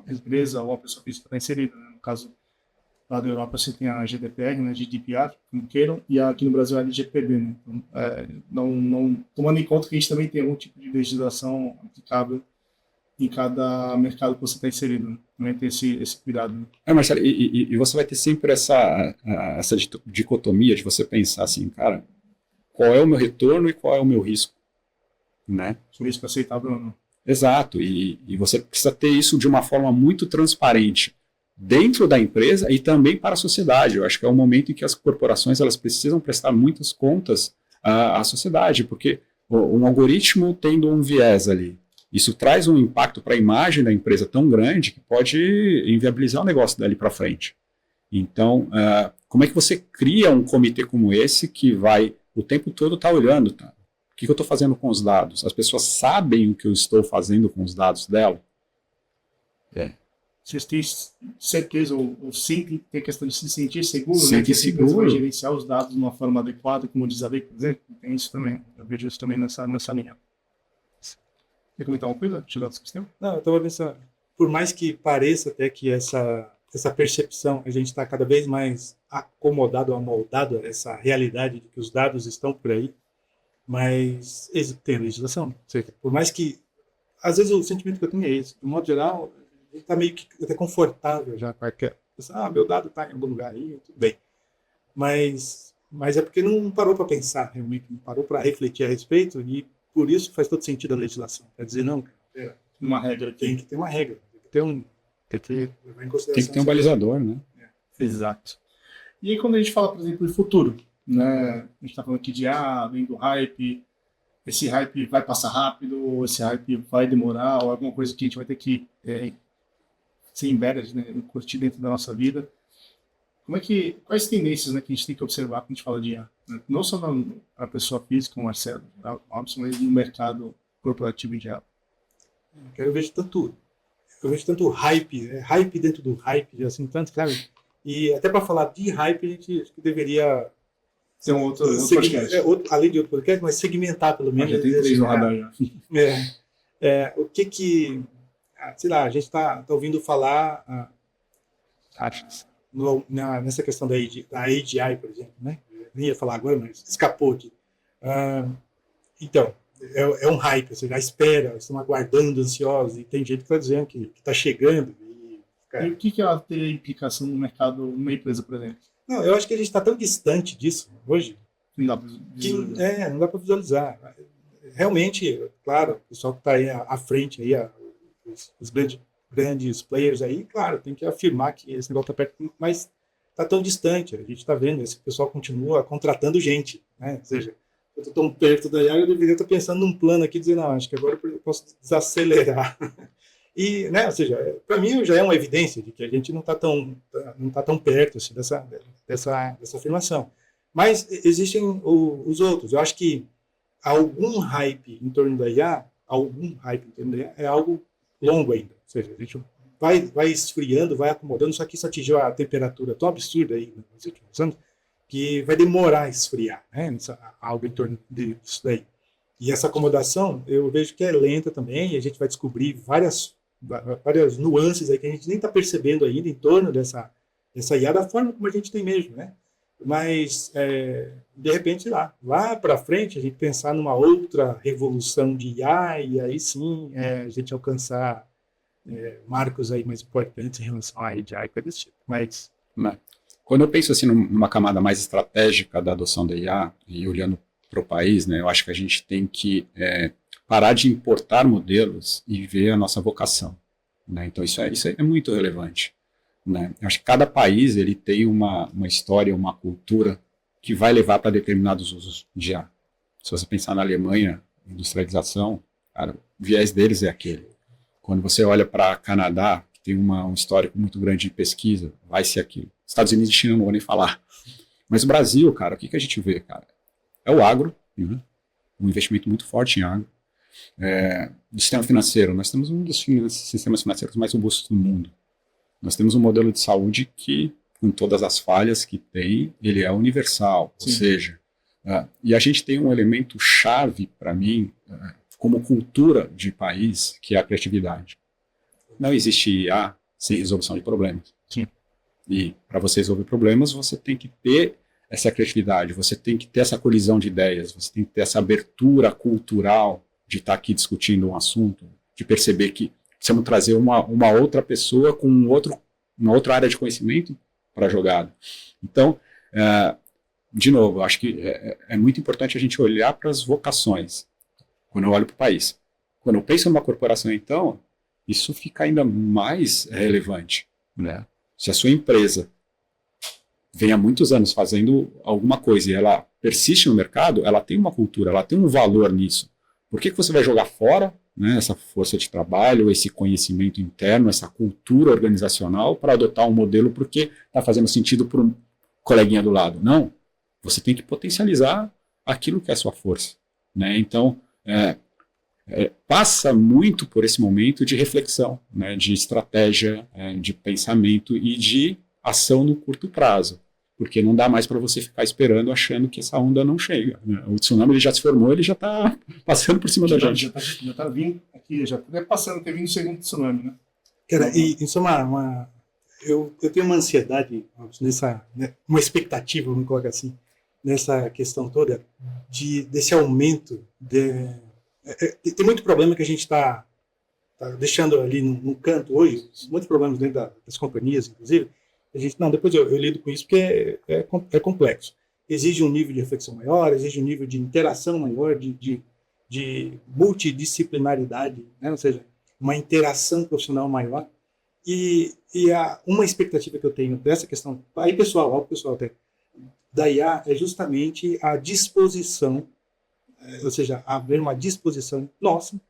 [SPEAKER 1] empresa ou a pessoa física está inserida. Né? No caso, lá da Europa você tem a GDPR, né, GDPR, como queiram, e aqui no Brasil é a LGPD. Né? Então, não tomando em conta que a gente também tem algum tipo de legislação aplicável em cada mercado que você está inserido. Né? Também tem esse cuidado. Né?
[SPEAKER 3] Marcelo, e você vai ter sempre essa dicotomia de você pensar assim, cara, qual é o meu retorno e qual é o meu risco, né?
[SPEAKER 1] O risco aceitável ou não.
[SPEAKER 3] Exato, e você precisa ter isso de uma forma muito transparente dentro da empresa e também para a sociedade. Eu acho que é um momento em que as corporações elas precisam prestar muitas contas à sociedade, porque um algoritmo tendo um viés ali, isso traz um impacto para a imagem da empresa tão grande que pode inviabilizar o negócio dali para frente. Então, como é que você cria um comitê como esse que vai o tempo todo estar olhando, tá? O que eu estou fazendo com os dados? As pessoas sabem o que eu estou fazendo com os dados dela?
[SPEAKER 1] Vocês têm certeza, ou sim, tem a questão de se sentir seguro,
[SPEAKER 3] Sentir
[SPEAKER 1] né? Que
[SPEAKER 3] seguro.
[SPEAKER 1] vai gerenciar os dados de uma forma adequada, como diz a lei, por exemplo. Tem isso também. Eu vejo isso também nessa linha. Quer comentar uma coisa? Tirar do sistema?
[SPEAKER 2] Não, eu estava pensando, por mais que pareça até que essa percepção, a gente está cada vez mais acomodado, amoldado a essa realidade de que os dados estão por aí, mas tem legislação. Ou seja, por mais que, às vezes o sentimento que eu tenho é esse, de modo geral, a gente está meio que até confortável já com qualquer. Meu dado está em algum lugar aí, tudo bem. Mas é porque não parou para pensar, realmente, não parou para refletir a respeito, e por isso faz todo sentido a legislação. Quer dizer, não,
[SPEAKER 1] Uma regra aqui.
[SPEAKER 2] tem que ter uma regra, tem que ter tem que levar em consideração.
[SPEAKER 3] Tem que ter um balizador, né?
[SPEAKER 1] Exato. E aí quando a gente fala, por exemplo, de futuro, né? A gente está falando aqui de vem do hype, esse hype vai passar rápido, esse hype vai demorar, ou alguma coisa que a gente vai ter que ser embedded, né? Curtir dentro da nossa vida. Quais tendências, né, que a gente tem que observar quando a gente fala de IA? Né? Não só para a pessoa física, o Marcelo, Robson, mas no mercado corporativo em geral.
[SPEAKER 2] Eu vejo tanto hype, hype dentro do hype, assim, tanto, sabe? E até para falar de hype, a gente acho que deveria
[SPEAKER 1] Tem um outro podcast.
[SPEAKER 2] Além de outro podcast, mas segmentar pelo menos.
[SPEAKER 1] Já tem 3 no radar já.
[SPEAKER 2] O que sei lá, a gente está ouvindo falar nessa questão da AGI, por exemplo, né? Eu nem ia falar agora, mas escapou aqui. Então, é um hype, ou seja, a espera, estão aguardando, ansiosos, e tem gente que está dizendo que está chegando.
[SPEAKER 1] E o que ela tem implicação no mercado, numa empresa, por exemplo?
[SPEAKER 2] Não, eu acho que a gente está tão distante disso hoje,
[SPEAKER 1] Não dá para visualizar.
[SPEAKER 2] não dá para visualizar. Realmente, claro, o pessoal que está aí à frente, aí, os grandes players aí, claro, tem que afirmar que esse negócio está perto, mas está tão distante. A gente está vendo, esse pessoal continua contratando gente, né? Ou seja, eu estou tão perto da IA, eu deveria estar pensando num plano aqui, dizer, não, acho que agora eu posso desacelerar. E, né, ou seja, para mim já é uma evidência de que a gente não está tão perto assim, dessa afirmação. Mas existem os outros. Eu acho que algum hype em torno da IA, é algo longo ainda. Ou seja, a gente vai esfriando, vai acomodando, só que isso atingiu a temperatura tão absurda aí nos últimos anos, que vai demorar a esfriar, né? Algo em torno disso daí. E essa acomodação, eu vejo que é lenta também, e a gente vai descobrir várias nuances aí que a gente nem está percebendo ainda em torno dessa IA, da forma como a gente tem mesmo, né? Mas, de repente, lá para frente, a gente pensar numa outra revolução de IA, e aí sim a gente alcançar marcos aí mais importantes em relação à AGI, coisa desse tipo. Mas
[SPEAKER 3] quando eu penso assim numa camada mais estratégica da adoção da IA, e olhando para o país, né, eu acho que a gente tem que parar de importar modelos e ver a nossa vocação, né? Então isso é muito relevante, né? Eu acho que cada país ele tem uma história, uma cultura que vai levar para determinados usos de IA. Se você pensar na Alemanha, industrialização, cara, o viés deles é aquele. Quando você olha para Canadá, que tem um histórico muito grande de pesquisa, vai ser aquilo. Estados Unidos e China não vou nem falar. Mas o Brasil, cara, o que a gente vê, cara? É o agro, né? Um investimento muito forte em agro. Do sistema financeiro, nós temos um dos sistemas financeiros mais robustos do mundo. Nós temos um modelo de saúde que, com todas as falhas que tem, ele é universal. Sim. Ou seja, e a gente tem um elemento chave, para mim, como cultura de país, que é a criatividade. Não existe IA sem resolução de problemas.
[SPEAKER 1] Sim.
[SPEAKER 3] E para você resolver problemas, você tem que ter essa criatividade, você tem que ter essa colisão de ideias, você tem que ter essa abertura cultural de estar aqui discutindo um assunto, de perceber que precisamos trazer uma outra pessoa com uma outra área de conhecimento para a jogada. Então, de novo, eu acho que é muito importante a gente olhar para as vocações, quando eu olho para o país. Quando eu penso numa corporação, então, isso fica ainda mais relevante, né? Se a sua empresa vem há muitos anos fazendo alguma coisa e ela persiste no mercado, ela tem uma cultura, ela tem um valor nisso. Por que você vai jogar fora, né, essa força de trabalho, esse conhecimento interno, essa cultura organizacional para adotar um modelo porque está fazendo sentido para um coleguinha do lado? Não. Você tem que potencializar aquilo que é a sua força, né? Então, passa muito por esse momento de reflexão, né, de estratégia, de pensamento e de ação no curto prazo. porque não dá mais para você ficar esperando achando que essa onda não chega, né? O tsunami ele já se formou, ele já está passando por cima da gente.
[SPEAKER 1] Já tá vindo aqui, já tá passando, ter vindo o segundo tsunami, né?
[SPEAKER 2] Cara, e isso é eu tenho uma ansiedade, nessa, né, uma expectativa, vamos colocar assim, nessa questão toda, desse aumento. Tem muito problema que a gente está deixando ali no canto hoje, muitos problemas dentro das companhias, inclusive. A gente, não, depois eu lido com isso porque é complexo. Exige um nível de reflexão maior, exige um nível de interação maior, de multidisciplinaridade, né? Ou seja, uma interação profissional maior. E uma expectativa que eu tenho dessa questão, aí pessoal até, da IA é justamente a disposição, ou seja, haver uma disposição nossa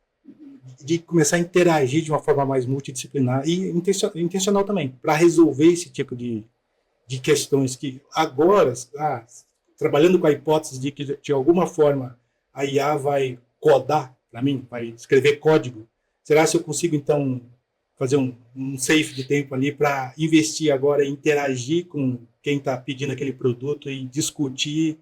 [SPEAKER 2] de começar a interagir de uma forma mais multidisciplinar e intencional também, para resolver esse tipo de questões que agora, trabalhando com a hipótese de que de alguma forma a IA vai codar para mim, vai escrever código, será se eu consigo então fazer um safe de tempo ali para investir agora e interagir com quem está pedindo aquele produto e discutir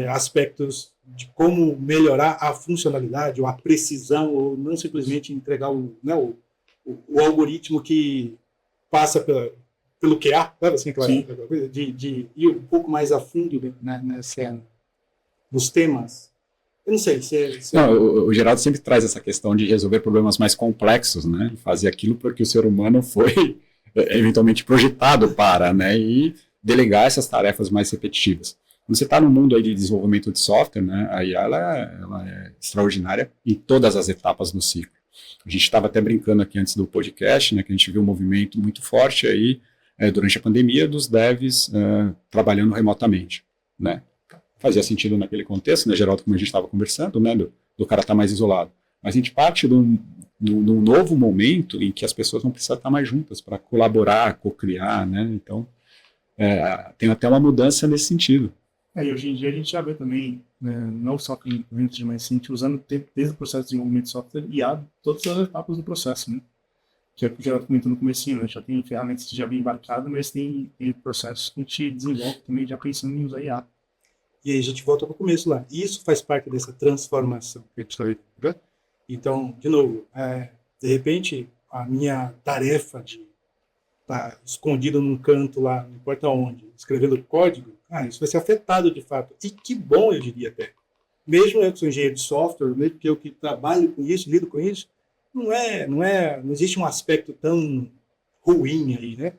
[SPEAKER 2] aspectos de como melhorar a funcionalidade ou a precisão, ou não simplesmente entregar o algoritmo que passa pelo QA, sabe assim, aquela coisa de ir um pouco mais a fundo, né, nos temas. Eu não sei se
[SPEAKER 3] Não, o Geraldo sempre traz essa questão de resolver problemas mais complexos, né? Fazer aquilo porque o ser humano foi eventualmente projetado para, né? E delegar essas tarefas mais repetitivas. Quando você está no mundo aí de desenvolvimento de software, né? A IA ela é extraordinária em todas as etapas do ciclo. A gente estava até brincando aqui antes do podcast, né? Que a gente viu um movimento muito forte aí durante a pandemia dos devs trabalhando remotamente, né? Fazia sentido naquele contexto, né, Geraldo, como a gente estava conversando, né, do cara estar mais isolado. Mas a gente parte de um novo momento em que as pessoas vão precisar estar mais juntas para colaborar, co-criar, né? Então, tem até uma mudança nesse sentido.
[SPEAKER 1] E hoje em dia a gente já vê também, né, não só clientes, mas sim, usando desde o processo de desenvolvimento de software e todas as etapas do processo, né? Que é o que o Geraldo comentou no comecinho, né? Já tem ferramentas que já vem embarcadas, mas tem processos que a gente desenvolve também já pensando em usar IA.
[SPEAKER 2] E aí a gente volta para o começo lá. Isso faz parte dessa transformação que a gente está vivendo. Então, de novo, de repente, a minha tarefa de estar escondido num canto lá, não importa onde, escrevendo código, isso vai ser afetado de fato. E que bom, eu diria até. Mesmo eu que sou engenheiro de software, mesmo que eu que trabalho com isso, lido com isso, não existe um aspecto tão ruim aí, né?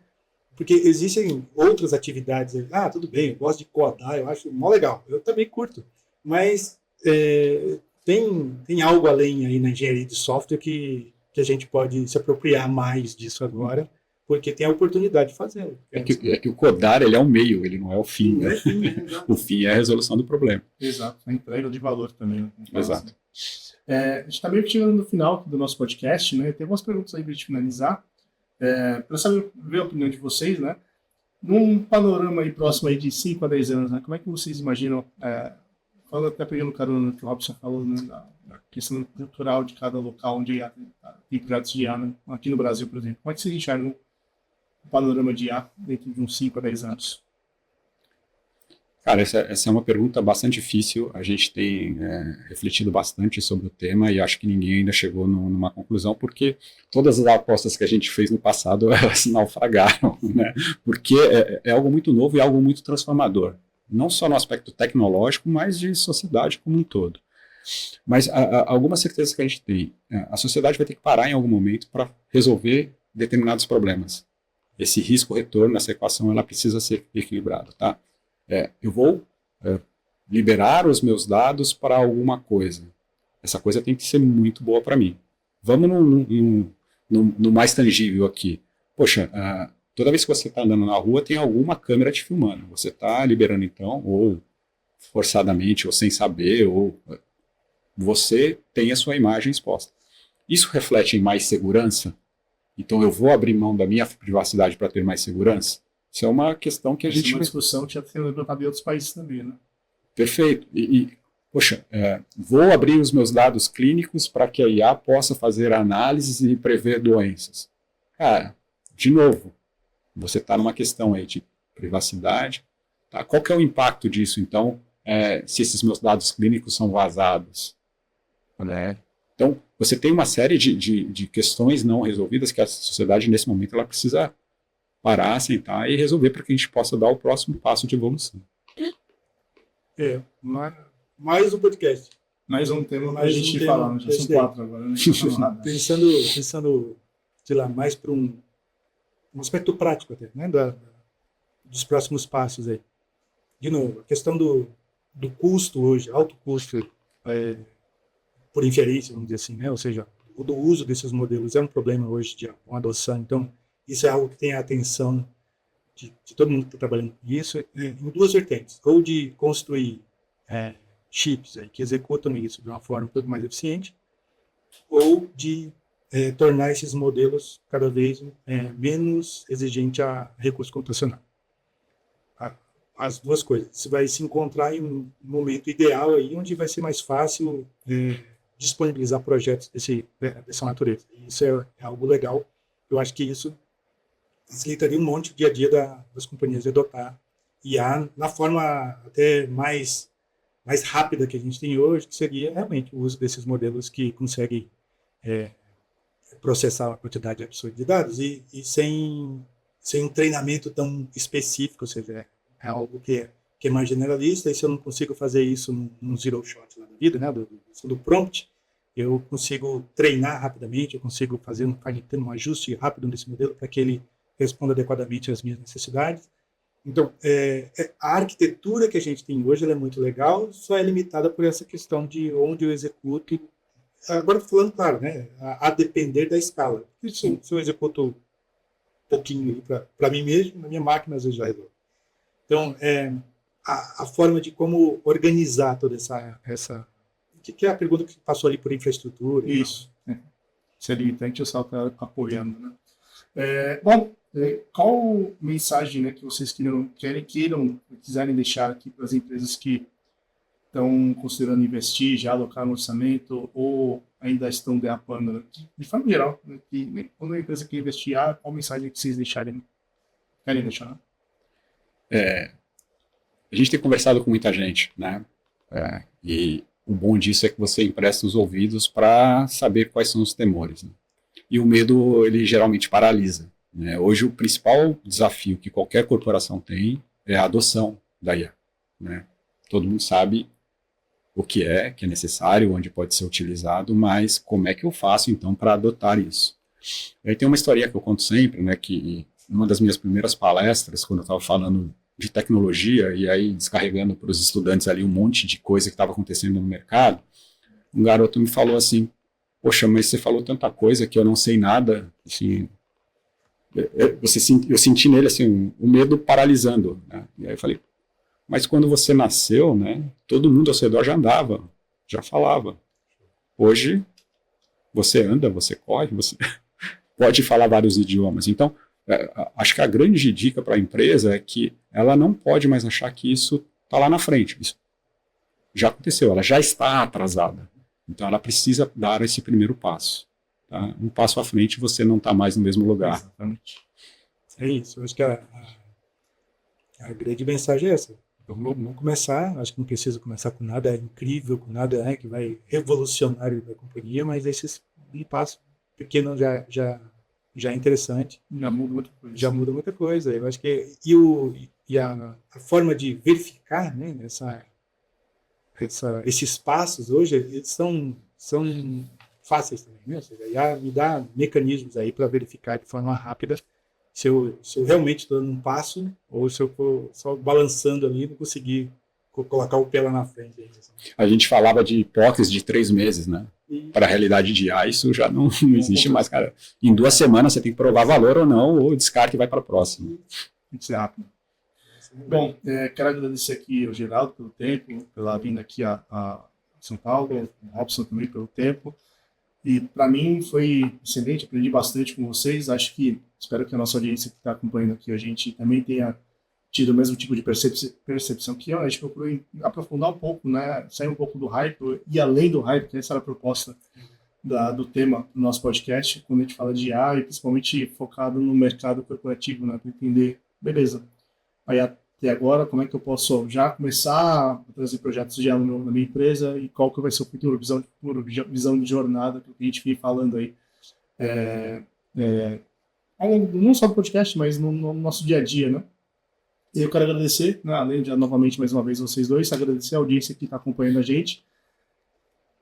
[SPEAKER 2] Porque existem outras atividades. Tudo bem, eu gosto de codar, eu acho mó legal. Eu também curto. Mas tem algo além aí na engenharia de software que a gente pode se apropriar mais disso agora, porque tem a oportunidade de fazer.
[SPEAKER 3] É que o codar ele é um meio, ele não é o fim.
[SPEAKER 2] Não
[SPEAKER 3] né?
[SPEAKER 2] é fim, né?
[SPEAKER 3] O fim é a resolução do problema.
[SPEAKER 1] Exato, a entrega de valor também. Né?
[SPEAKER 3] Exato.
[SPEAKER 1] A gente está meio que chegando no final do nosso podcast, né? Tem algumas perguntas aí para a gente finalizar. Para saber ver a opinião de vocês, né? Num panorama aí próximo aí de 5 a 10 anos, né? Como é que vocês imaginam, falando até pegando carona no que o Robson falou, né? Da questão cultural de cada local onde tem projetos de IA, né? Aqui no Brasil, por exemplo. Como é que vocês enxergam o panorama de IA dentro de uns 5 a 10 anos?
[SPEAKER 3] Cara, essa é uma pergunta bastante difícil. A gente tem refletido bastante sobre o tema e acho que ninguém ainda chegou numa conclusão, porque todas as apostas que a gente fez no passado, elas naufragaram, né? Porque é algo muito novo e algo muito transformador. Não só no aspecto tecnológico, mas de sociedade como um todo. Mas alguma certeza que a gente tem. A sociedade vai ter que parar em algum momento para resolver determinados problemas. Esse risco-retorno, essa equação, ela precisa ser equilibrada, tá? Eu vou liberar os meus dados para alguma coisa. Essa coisa tem que ser muito boa para mim. Vamos no mais tangível aqui. Poxa, toda vez que você está andando na rua, tem alguma câmera te filmando. Você está liberando, então, ou forçadamente, ou sem saber, ou você tem a sua imagem exposta. Isso reflete em mais segurança? Então eu vou abrir mão da minha privacidade para ter mais segurança? Isso é uma questão que a gente...
[SPEAKER 1] Isso é uma discussão que já tem levantado em outros países também, né?
[SPEAKER 3] Perfeito. Poxa, vou abrir os meus dados clínicos para que a IA possa fazer análises e prever doenças. Cara, de novo, você está numa questão aí de privacidade, Tá? Qual que é o impacto disso, então, se esses meus dados clínicos são vazados? Né? Então, você tem uma série de questões não resolvidas que a sociedade, nesse momento, ela precisa parar, sentar e resolver para que a gente possa dar o próximo passo de evolução.
[SPEAKER 2] Mais um podcast.
[SPEAKER 1] Mais um tema para a
[SPEAKER 2] Mais
[SPEAKER 1] gente
[SPEAKER 2] um
[SPEAKER 1] falar,
[SPEAKER 2] tema,
[SPEAKER 1] já são
[SPEAKER 2] esse daí.
[SPEAKER 1] 4 agora, né?
[SPEAKER 2] Pensando, sei lá, mais para um aspecto prático até, né, dos próximos passos aí. De novo, a questão do custo hoje, alto custo por inferência, vamos dizer assim, né? Ou seja, o do uso desses modelos é um problema hoje de uma adoção. Então, isso é algo que tem a atenção de todo mundo que está trabalhando com isso, em duas vertentes. Ou de construir chips que executam isso de uma forma um pouco mais eficiente, ou de tornar esses modelos cada vez menos exigentes a recurso computacional. As duas coisas. Você vai se encontrar em um momento ideal aí, onde vai ser mais fácil disponibilizar projetos dessa natureza. E isso é algo legal. Eu acho que isso facilitaria um monte o dia a dia das companhias de adotar IA na forma até mais rápida que a gente tem hoje, que seria realmente o uso desses modelos que conseguem processar uma quantidade absurda de dados e sem um treinamento tão específico, ou seja, é algo que é mais generalista, e se eu não consigo fazer isso num zero shot lá da vida, né, do prompt, eu consigo treinar rapidamente, eu consigo fazer um ajuste rápido nesse modelo para que ele responda adequadamente às minhas necessidades. Então, a arquitetura que a gente tem hoje ela é muito legal, só é limitada por essa questão de onde eu executo. Agora, falando claro, né, a depender da escala. Se eu executo um pouquinho para mim mesmo, na minha máquina, às vezes já resolve. Então, a forma de como organizar toda essa que é a pergunta que passou ali por infraestrutura.
[SPEAKER 1] Isso. Se é limitante, o Sal está apoiando, né? Bom, qual mensagem, né, que vocês quiserem deixar aqui para as empresas que estão considerando investir, já alocar no orçamento ou ainda estão derrapando, né? De forma geral, né, que quando a empresa quer investir, qual mensagem que vocês querem deixar?
[SPEAKER 3] A gente tem conversado com muita gente, né? E o bom disso é que você empresta os ouvidos para saber quais são os temores, né? E o medo, ele geralmente paralisa, né? Hoje, o principal desafio que qualquer corporação tem é a adoção da IA, né? Todo mundo sabe o que é necessário, onde pode ser utilizado, mas como é que eu faço, então, para adotar isso? E aí tem uma historinha que eu conto sempre, né, que numa das minhas primeiras palestras, quando eu estava falando de tecnologia, e aí descarregando para os estudantes ali um monte de coisa que estava acontecendo no mercado, um garoto me falou assim, poxa, mas você falou tanta coisa que eu não sei nada, assim, eu senti nele assim, o medo paralisando, né? E aí eu falei, mas quando você nasceu, né, todo mundo ao seu redor já andava, já falava. Hoje, você anda, você corre, você pode falar vários idiomas. Então, acho que a grande dica para a empresa é que ela não pode mais achar que isso está lá na frente. Isso já aconteceu, ela já está atrasada. Então, ela precisa dar esse primeiro passo. Tá? Um passo à frente, você não está mais no mesmo lugar.
[SPEAKER 1] Exatamente.
[SPEAKER 2] É isso. Eu acho que a grande mensagem é essa. Vamos começar, acho que não precisa começar com nada incrível, com nada que vai revolucionário da companhia, mas esses um passo pequeno já é interessante.
[SPEAKER 1] Já muda muita coisa.
[SPEAKER 2] Já muda muita coisa. Eu acho que a forma de verificar, né, esses passos hoje, eles são fáceis também, né? Ou seja, já me dá mecanismos aí para verificar de forma rápida se eu realmente estou dando um passo ou se eu estou só balançando ali e não conseguir colocar o pé lá na frente.
[SPEAKER 3] A gente falava de hipótese de 3 meses, né? Para a realidade de IA, isso já não existe mais, cara. Em 2 semanas você tem que provar valor ou não, ou descarte e vai para a próxima.
[SPEAKER 1] Muito rápido. Bom, quero agradecer aqui ao Geraldo pelo tempo, pela vinda aqui a São Paulo, ao Robson também pelo tempo. E para mim foi excelente, aprendi bastante com vocês. Espero que a nossa audiência que está acompanhando aqui a gente também tenha tido o mesmo tipo de percepção que eu. A gente procurou aprofundar um pouco, né? Sair um pouco do hype e além do hype, que essa era a proposta do tema do nosso podcast, quando a gente fala de IA e principalmente focado no mercado corporativo, né? Para entender, beleza, a IA até agora, como é que eu posso já começar a trazer projetos de IA na minha empresa e qual que vai ser o futuro, visão de jornada que a gente vem falando aí. Não só do podcast, mas no nosso dia a dia, né? E eu quero agradecer, né, além de novamente mais uma vez vocês dois, agradecer a audiência que está acompanhando a gente.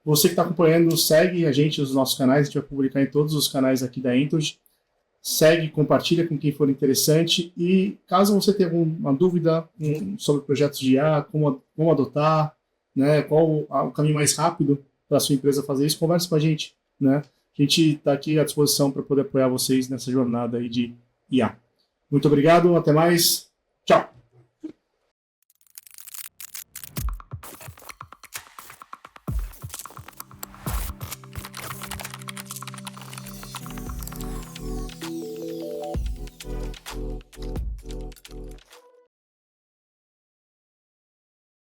[SPEAKER 1] Você que está acompanhando, segue a gente nos nossos canais, a gente vai publicar em todos os canais aqui da Entogy. Segue, compartilha com quem for interessante e caso você tenha alguma dúvida sobre projetos de IA, como adotar, né, qual o caminho mais rápido para a sua empresa fazer isso, converse com a gente, né? A gente está aqui à disposição para poder apoiar vocês nessa jornada aí de IA. Muito obrigado, até mais, tchau!